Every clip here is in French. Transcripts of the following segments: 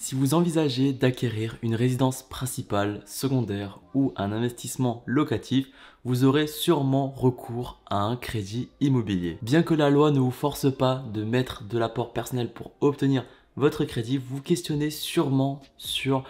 Si vous envisagez d'acquérir une résidence principale, secondaire ou un investissement locatif, vous aurez sûrement recours à un crédit immobilier. Bien que la loi ne vous force pas de mettre de l'apport personnel pour obtenir votre crédit, vous questionnez sûrement sur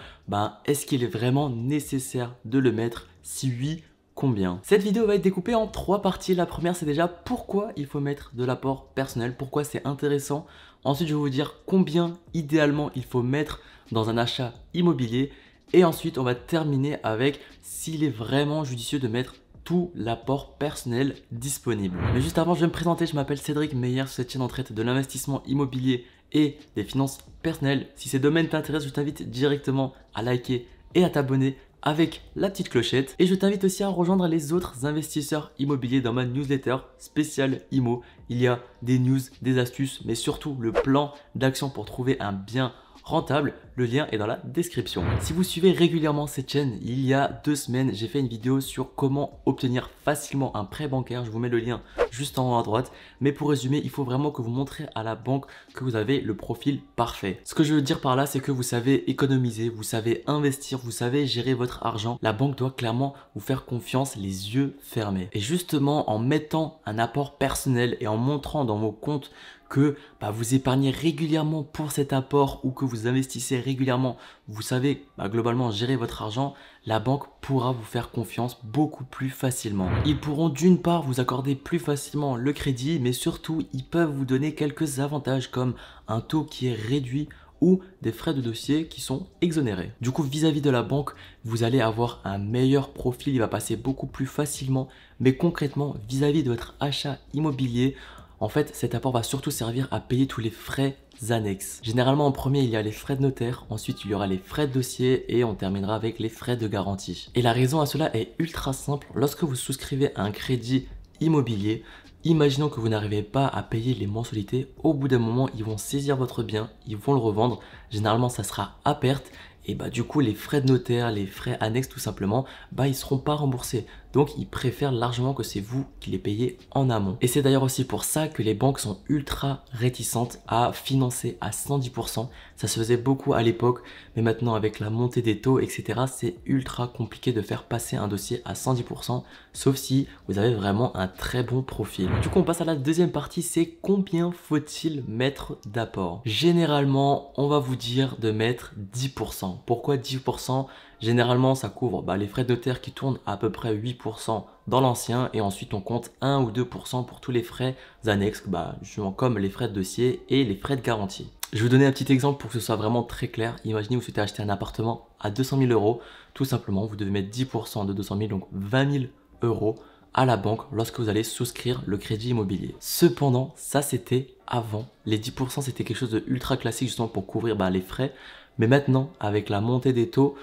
est-ce qu'il est vraiment nécessaire de le mettre? Si oui, combien? Cette vidéo va être découpée en 3 parties. La première, c'est déjà pourquoi il faut mettre de l'apport personnel, pourquoi c'est intéressant. Ensuite, je vais vous dire combien idéalement il faut mettre dans un achat immobilier. Et ensuite, on va terminer avec s'il est vraiment judicieux de mettre tout l'apport personnel disponible. Mais juste avant, je vais me présenter. Je m'appelle Cédric Meyer. Sur cette chaîne, on traite de l'investissement immobilier et des finances personnelles. Si ces domaines t'intéressent, je t'invite directement à liker et à t'abonner avec la petite clochette. Et je t'invite aussi à rejoindre les autres investisseurs immobiliers dans ma newsletter spéciale IMO. Il y a des news, des astuces, mais surtout le plan d'action pour trouver un bien rentable. Le lien est dans la description. Si vous suivez régulièrement cette chaîne, il y a 2 semaines, j'ai fait une vidéo sur comment obtenir facilement un prêt bancaire. Je vous mets le lien juste en haut à droite. Mais pour résumer, il faut vraiment que vous montrez à la banque que vous avez le profil parfait. Ce que je veux dire par là, c'est que vous savez économiser, vous savez investir, vous savez gérer votre argent. La banque doit clairement vous faire confiance les yeux fermés. Et justement, en mettant un apport personnel et en montrant dans vos comptes que vous épargnez régulièrement pour cet apport ou que vous investissez régulièrement, vous savez globalement gérer votre argent, la banque pourra vous faire confiance beaucoup plus facilement. Ils pourront d'une part vous accorder plus facilement le crédit, mais surtout ils peuvent vous donner quelques avantages comme un taux qui est réduit ou des frais de dossier qui sont exonérés. Du coup, vis-à-vis de la banque, vous allez avoir un meilleur profil, il va passer beaucoup plus facilement, mais concrètement, vis-à-vis de votre achat immobilier, en fait, cet apport va surtout servir à payer tous les frais annexes. Généralement, en premier, il y a les frais de notaire, ensuite il y aura les frais de dossier et on terminera avec les frais de garantie. Et la raison à cela est ultra simple. Lorsque vous souscrivez à un crédit immobilier, imaginons que vous n'arrivez pas à payer les mensualités, au bout d'un moment, ils vont saisir votre bien, ils vont le revendre. Généralement, ça sera à perte. Et du coup, les frais de notaire, les frais annexes tout simplement, ils seront pas remboursés. Donc, ils préfèrent largement que c'est vous qui les payez en amont. Et c'est d'ailleurs aussi pour ça que les banques sont ultra réticentes à financer à 110%. Ça se faisait beaucoup à l'époque, mais maintenant avec la montée des taux, etc., c'est ultra compliqué de faire passer un dossier à 110%, sauf si vous avez vraiment un très bon profil. Du coup, on passe à la deuxième partie, c'est combien faut-il mettre d'apport? Généralement, on va vous dire de mettre 10%. Pourquoi 10%? Généralement, ça couvre les frais de notaire qui tournent à peu près 8% dans l'ancien et ensuite on compte 1 ou 2% pour tous les frais annexes, justement comme les frais de dossier et les frais de garantie. Je vais vous donner un petit exemple pour que ce soit vraiment très clair. Imaginez que vous souhaitez acheter un appartement à 200 000 euros. Tout simplement, vous devez mettre 10% de 200 000, donc 20 000 euros à la banque lorsque vous allez souscrire le crédit immobilier. Cependant, ça c'était avant. Les 10% c'était quelque chose de ultra classique justement pour couvrir les frais. Mais maintenant, avec la montée des taux,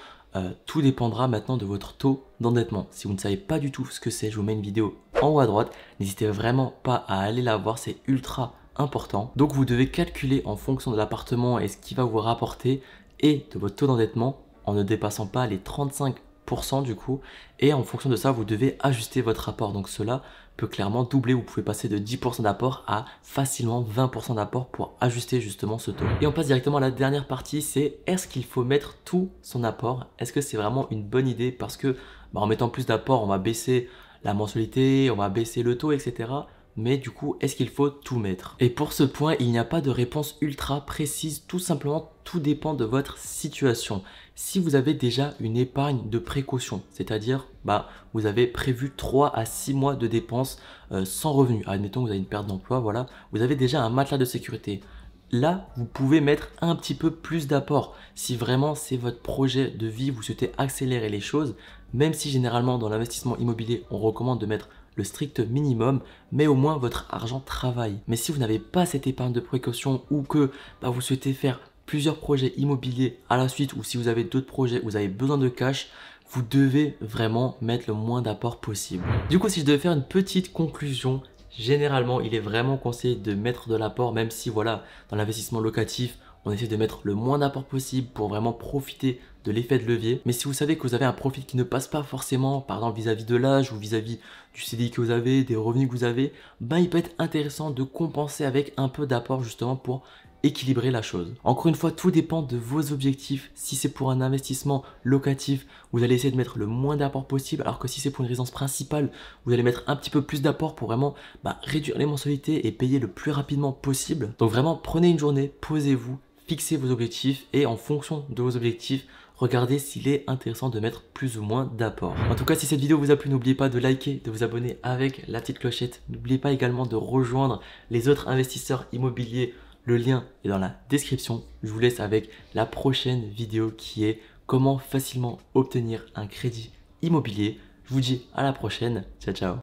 tout dépendra maintenant de votre taux d'endettement. Si vous ne savez pas du tout ce que c'est, je vous mets une vidéo en haut à droite. N'hésitez vraiment pas à aller la voir, c'est ultra important. Donc vous devez calculer en fonction de l'appartement et ce qui va vous rapporter et de votre taux d'endettement en ne dépassant pas les 35% du coup. Et en fonction de ça, vous devez ajuster votre apport. Donc cela peut clairement doubler. Vous pouvez passer de 10% d'apport à facilement 20% d'apport pour ajuster justement ce taux. Et on passe directement à la dernière partie, c'est est-ce qu'il faut mettre tout son apport? Est-ce que c'est vraiment une bonne idée? Parce que en mettant plus d'apport, on va baisser la mensualité, on va baisser le taux, etc. Mais du coup, est-ce qu'il faut tout mettre? Et pour ce point, il n'y a pas de réponse ultra précise. Tout simplement, tout dépend de votre situation. Si vous avez déjà une épargne de précaution, c'est-à-dire vous avez prévu 3 à 6 mois de dépenses sans revenu. Admettons que vous avez une perte d'emploi, voilà. Vous avez déjà un matelas de sécurité. Là, vous pouvez mettre un petit peu plus d'apport. Si vraiment c'est votre projet de vie, vous souhaitez accélérer les choses, même si généralement dans l'investissement immobilier, on recommande de mettre le strict minimum, mais au moins votre argent travaille. Mais si vous n'avez pas cette épargne de précaution ou que vous souhaitez faire plusieurs projets immobiliers à la suite ou si vous avez d'autres projets où vous avez besoin de cash, vous devez vraiment mettre le moins d'apport possible. Du coup, si je devais faire une petite conclusion, généralement, il est vraiment conseillé de mettre de l'apport, même si dans l'investissement locatif, on essaie de mettre le moins d'apport possible pour vraiment profiter de l'effet de levier. Mais si vous savez que vous avez un profil qui ne passe pas forcément, par exemple vis-à-vis de l'âge ou vis-à-vis du CDI que vous avez, des revenus que vous avez, il peut être intéressant de compenser avec un peu d'apport justement pour équilibrer la chose. Encore une fois, tout dépend de vos objectifs. Si c'est pour un investissement locatif, vous allez essayer de mettre le moins d'apport possible, alors que si c'est pour une résidence principale, vous allez mettre un petit peu plus d'apport pour vraiment réduire les mensualités et payer le plus rapidement possible. Donc vraiment, prenez une journée, posez-vous, fixez vos objectifs et en fonction de vos objectifs, regardez s'il est intéressant de mettre plus ou moins d'apport. En tout cas, si cette vidéo vous a plu, n'oubliez pas de liker, de vous abonner avec la petite clochette. N'oubliez pas également de rejoindre les autres investisseurs immobiliers. Le lien est dans la description. Je vous laisse avec la prochaine vidéo qui est comment facilement obtenir un crédit immobilier. Je vous dis à la prochaine. Ciao, ciao.